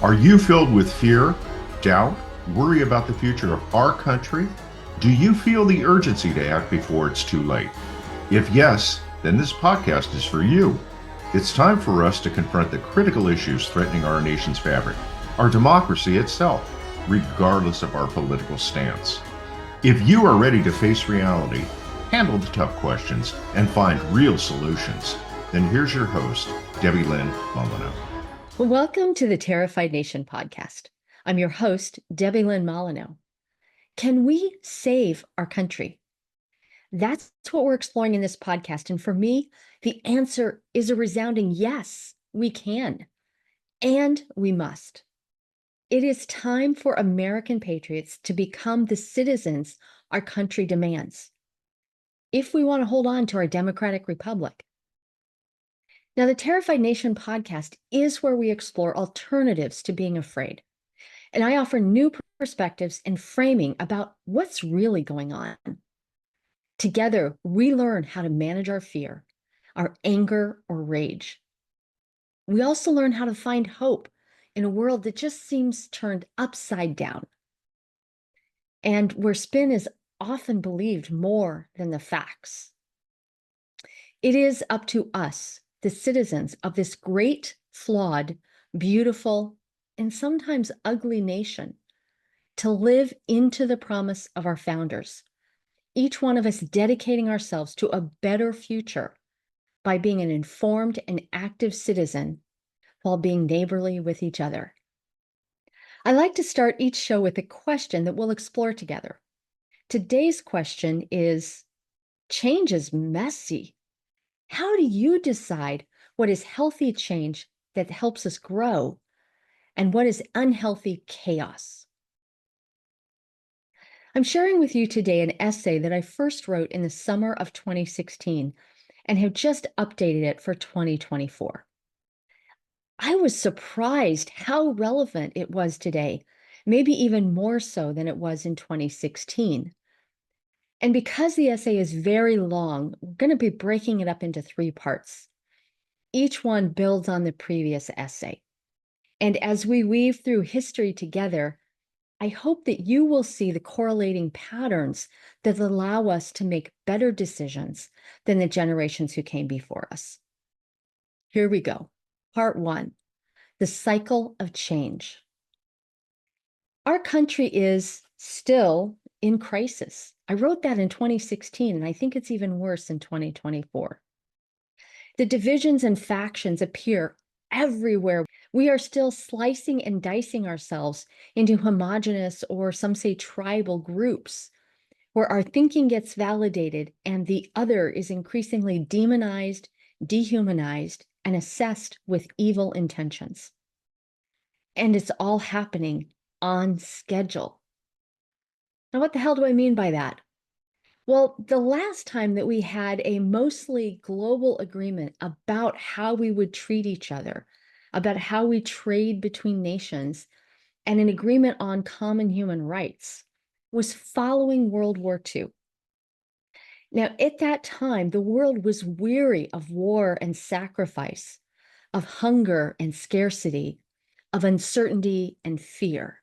Are you filled with fear, doubt, worry about the future of our country? Do you feel the urgency to act before it's too late? If yes, then this podcast is for you. It's time for us to confront the critical issues threatening our nation's fabric, our democracy itself, regardless of our political stance. If you are ready to face reality, handle the tough questions, and find real solutions, then here's your host, Debbie Lynn Molyneux. Welcome to the Terrified Nation podcast. I'm your host, Debbie Lynn Molyneux. Can we save our country? That's what we're exploring in this podcast. And for me, the answer is a resounding yes, we can. And we must. It is time for American patriots to become the citizens our country demands, if we want to hold on to our democratic republic. Now, the Terrified Nation podcast is where we explore alternatives to being afraid. And I offer new perspectives and framing about what's really going on. Together, we learn how to manage our fear, our anger, or rage. We also learn how to find hope in a world that just seems turned upside down, and where spin is often believed more than the facts. It is up to us, the citizens of this great, flawed, beautiful, and sometimes ugly nation, to live into the promise of our founders, each one of us dedicating ourselves to a better future by being an informed and active citizen while being neighborly with each other. I like to start each show with a question that we'll explore together. Today's question is, change is messy. How do you decide what is healthy change that helps us grow and what is unhealthy chaos? I'm sharing with you today an essay that I first wrote in the summer of 2016 and have just updated it for 2024. I was surprised how relevant it was today, maybe even more so than it was in 2016. And because the essay is very long, we're going to be breaking it up into 3 parts. Each one builds on the previous essay. And as we weave through history together, I hope that you will see the correlating patterns that allow us to make better decisions than the generations who came before us. Here we go. Part 1, the cycle of change. Our country is still in crisis. I wrote that in 2016, and I think it's even worse in 2024. The divisions and factions appear everywhere. We are still slicing and dicing ourselves into homogenous, or some say tribal, groups where our thinking gets validated and the other is increasingly demonized, dehumanized, and assessed with evil intentions. And it's all happening on schedule. Now, what the hell do I mean by that? Well, the last time that we had a mostly global agreement about how we would treat each other, about how we trade between nations, and an agreement on common human rights was following World War II. Now, at that time, the world was weary of war and sacrifice, of hunger and scarcity, of uncertainty and fear.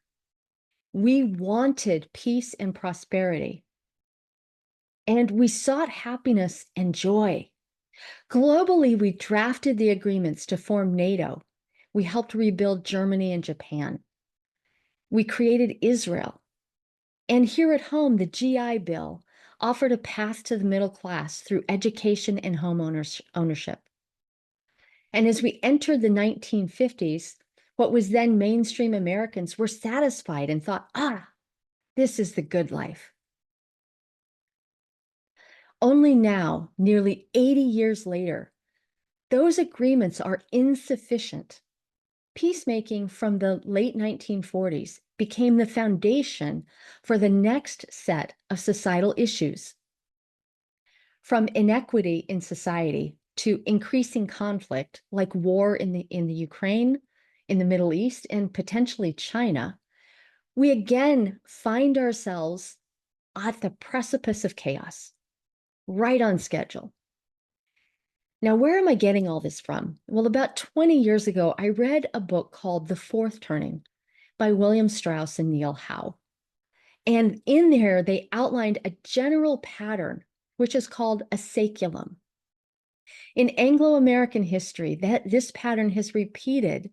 We wanted peace and prosperity. And we sought happiness and joy. Globally, we drafted the agreements to form NATO. We helped rebuild Germany and Japan. We created Israel. And here at home, the GI Bill offered a path to the middle class through education and home ownership. And as we entered the 1950s, what was then mainstream Americans were satisfied and thought, this is the good life. Only now, nearly 80 years later, those agreements are insufficient. Peacemaking from the late 1940s became the foundation for the next set of societal issues. From inequity in society to increasing conflict, like war in the Ukraine, in the Middle East, and potentially China, we again find ourselves at the precipice of chaos, right on schedule. Now, where am I getting all this from? Well, about 20 years ago, I read a book called The Fourth Turning by William Strauss and Neil Howe. And in there, they outlined a general pattern, which is called a saeculum. In Anglo-American history, this pattern has repeated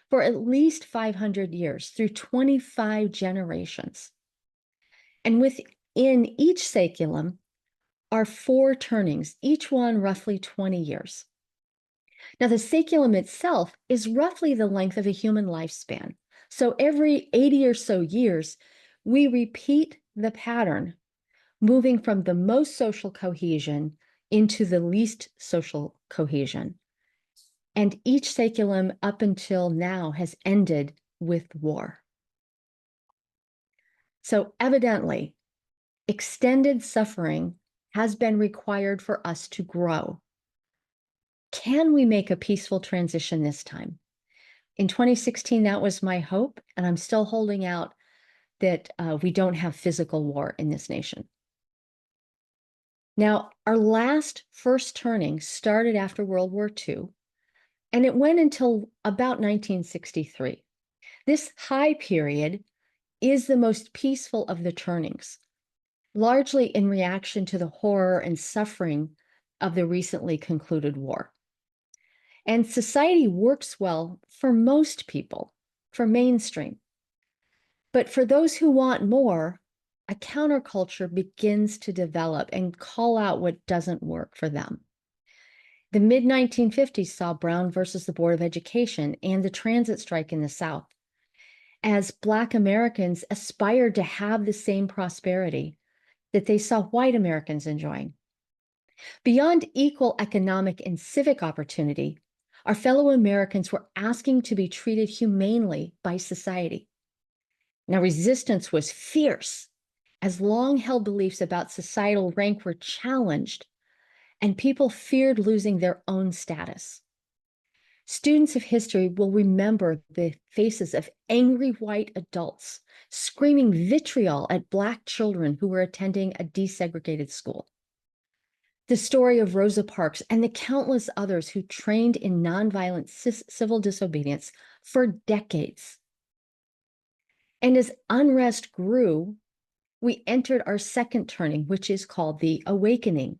for at least 500 years through 25 generations. And within each saeculum are 4 turnings, each one roughly 20 years. Now, the saeculum itself is roughly the length of a human lifespan. So every 80 or so years, we repeat the pattern, moving from the most social cohesion into the least social cohesion. And each saeculum up until now has ended with war. So evidently, extended suffering has been required for us to grow. Can we make a peaceful transition this time? In 2016, that was my hope, and I'm still holding out that we don't have physical war in this nation. Now, our last first turning started after World War II, and it went until about 1963. This high period is the most peaceful of the turnings, largely in reaction to the horror and suffering of the recently concluded war. And society works well for most people, for mainstream. But for those who want more, a counterculture begins to develop and call out what doesn't work for them. The mid-1950s saw Brown versus the Board of Education and the transit strike in the South, as Black Americans aspired to have the same prosperity that they saw white Americans enjoying. Beyond equal economic and civic opportunity, our fellow Americans were asking to be treated humanely by society. Now, resistance was fierce as long-held beliefs about societal rank were challenged, and people feared losing their own status. Students of history will remember the faces of angry white adults screaming vitriol at Black children who were attending a desegregated school. The story of Rosa Parks and the countless others who trained in nonviolent civil disobedience for decades. And as unrest grew, we entered our second turning, which is called the awakening,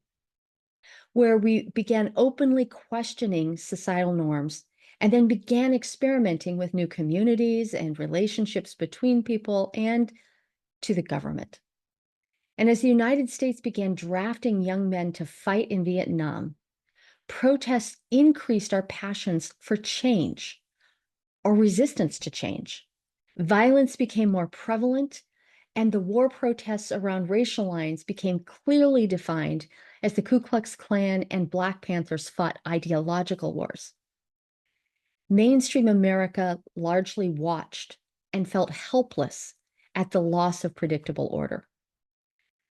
where we began openly questioning societal norms and then began experimenting with new communities and relationships between people and to the government. And as the United States began drafting young men to fight in Vietnam, protests increased our passions for change or resistance to change. Violence became more prevalent, and the war protests around racial lines became clearly defined as the Ku Klux Klan and Black Panthers fought ideological wars. Mainstream America largely watched and felt helpless at the loss of predictable order.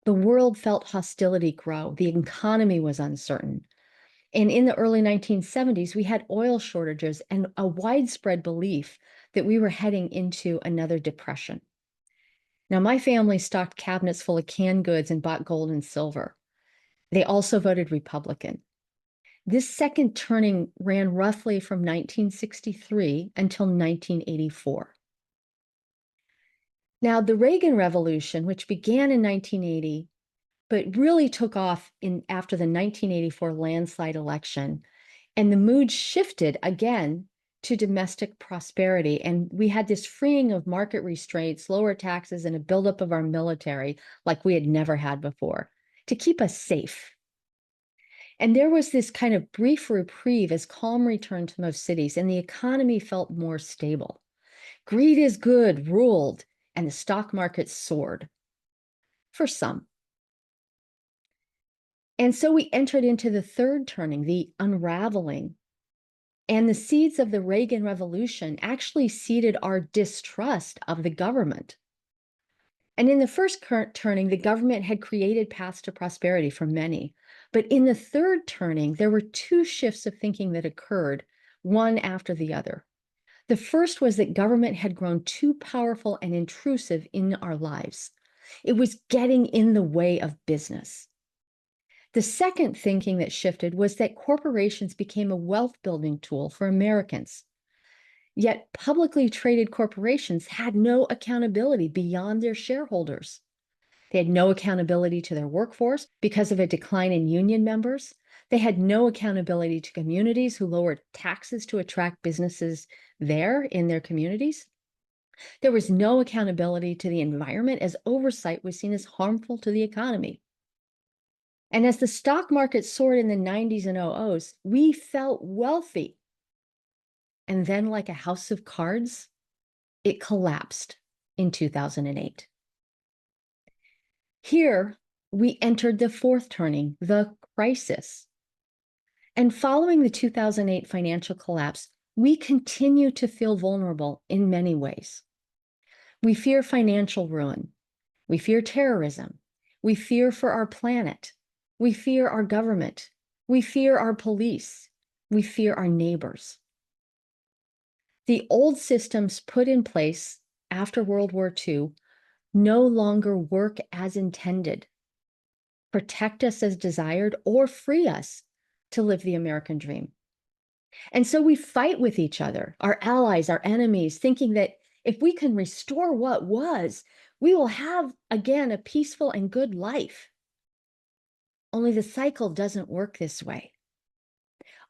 The world felt hostility grow. The economy was uncertain. And in the early 1970s, we had oil shortages and a widespread belief that we were heading into another depression. Now, my family stocked cabinets full of canned goods and bought gold and silver. They also voted Republican. This second turning ran roughly from 1963 until 1984. Now, the Reagan Revolution, which began in 1980, but really took off after the 1984 landslide election, and the mood shifted again to domestic prosperity. And we had this freeing of market restraints, lower taxes, and a buildup of our military like we had never had before to keep us safe. And there was this kind of brief reprieve as calm returned to most cities and the economy felt more stable. Greed is good ruled, and the stock market soared for some. And so we entered into the third turning, the unraveling. And the seeds of the Reagan Revolution actually seeded our distrust of the government. And in the first turning, the government had created paths to prosperity for many. But in the third turning, there were 2 shifts of thinking that occurred, one after the other. The first was that government had grown too powerful and intrusive in our lives. It was getting in the way of business. The second thinking that shifted was that corporations became a wealth-building tool for Americans. Yet publicly traded corporations had no accountability beyond their shareholders. They had no accountability to their workforce because of a decline in union members. They had no accountability to communities who lowered taxes to attract businesses there in their communities. There was no accountability to the environment, as oversight was seen as harmful to the economy. And as the stock market soared in the 90s and 00s, we felt wealthy. And then, like a house of cards, it collapsed in 2008. Here, we entered the fourth turning, the crisis. And following the 2008 financial collapse, we continue to feel vulnerable in many ways. We fear financial ruin. We fear terrorism. We fear for our planet. We fear our government. We fear our police. We fear our neighbors. The old systems put in place after World War II no longer work as intended, protect us as desired, or free us to live the American dream. And so we fight with each other, our allies, our enemies, thinking that if we can restore what was, we will have again a peaceful and good life. Only the cycle doesn't work this way.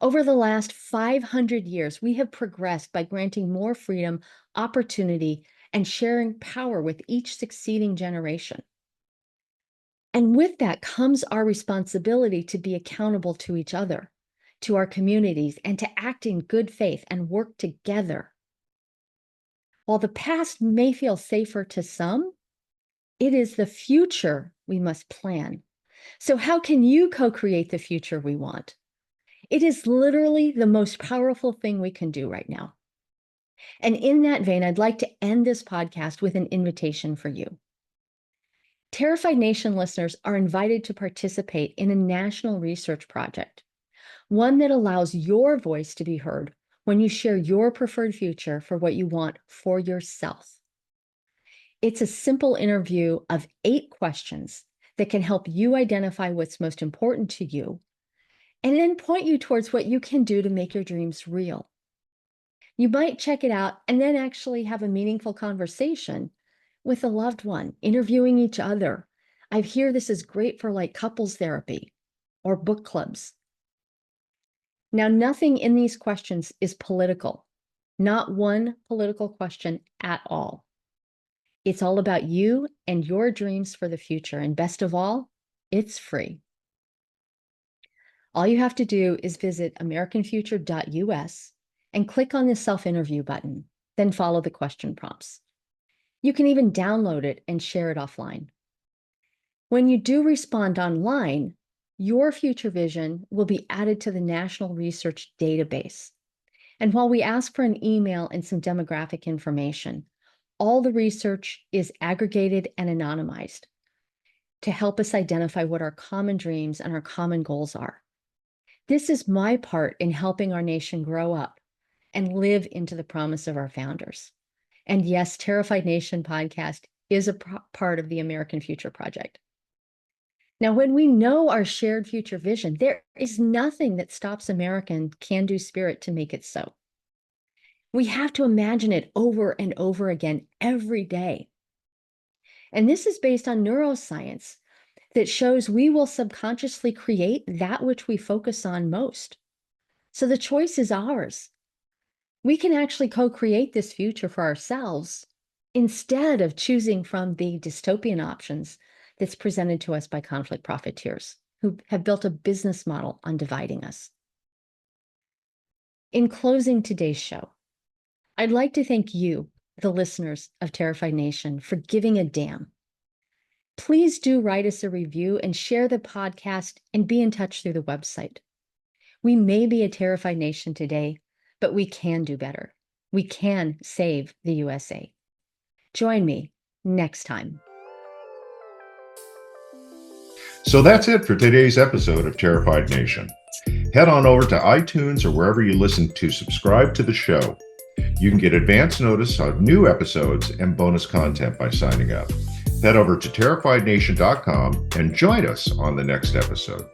Over the last 500 years, we have progressed by granting more freedom, opportunity, and sharing power with each succeeding generation. And with that comes our responsibility to be accountable to each other, to our communities, and to act in good faith and work together. While the past may feel safer to some, it is the future we must plan. So how can you co-create the future we want? It is literally the most powerful thing we can do right now. And in that vein, I'd like to end this podcast with an invitation for you. Terrified Nation listeners are invited to participate in a national research project, one that allows your voice to be heard when you share your preferred future for what you want for yourself. It's a simple interview of 8 questions that can help you identify what's most important to you and then point you towards what you can do to make your dreams real. You might check it out and then actually have a meaningful conversation with a loved one, interviewing each other. I hear this is great for like couples therapy or book clubs. Now, nothing in these questions is political, not one political question at all. It's all about you and your dreams for the future. And best of all, it's free. All you have to do is visit americanfuture.us and click on the self-interview button, then follow the question prompts. You can even download it and share it offline. When you do respond online, your future vision will be added to the National Research Database. And while we ask for an email and some demographic information, all the research is aggregated and anonymized to help us identify what our common dreams and our common goals are. This is my part in helping our nation grow up and live into the promise of our founders. And yes, Terrified Nation podcast is a part of the American Future Project. Now, when we know our shared future vision, there is nothing that stops American can-do spirit to make it so. We have to imagine it over and over again every day. And this is based on neuroscience that shows we will subconsciously create that which we focus on most. So the choice is ours. We can actually co-create this future for ourselves instead of choosing from the dystopian options that's presented to us by conflict profiteers who have built a business model on dividing us. In closing today's show, I'd like to thank you, the listeners of Terrified Nation, for giving a damn. Please do write us a review and share the podcast and be in touch through the website. We may be a Terrified Nation today, but we can do better. We can save the USA. Join me next time. So that's it for today's episode of Terrified Nation. Head on over to iTunes or wherever you listen to subscribe to the show. You can get advance notice of new episodes and bonus content by signing up. Head over to terrifiednation.com and join us on the next episode.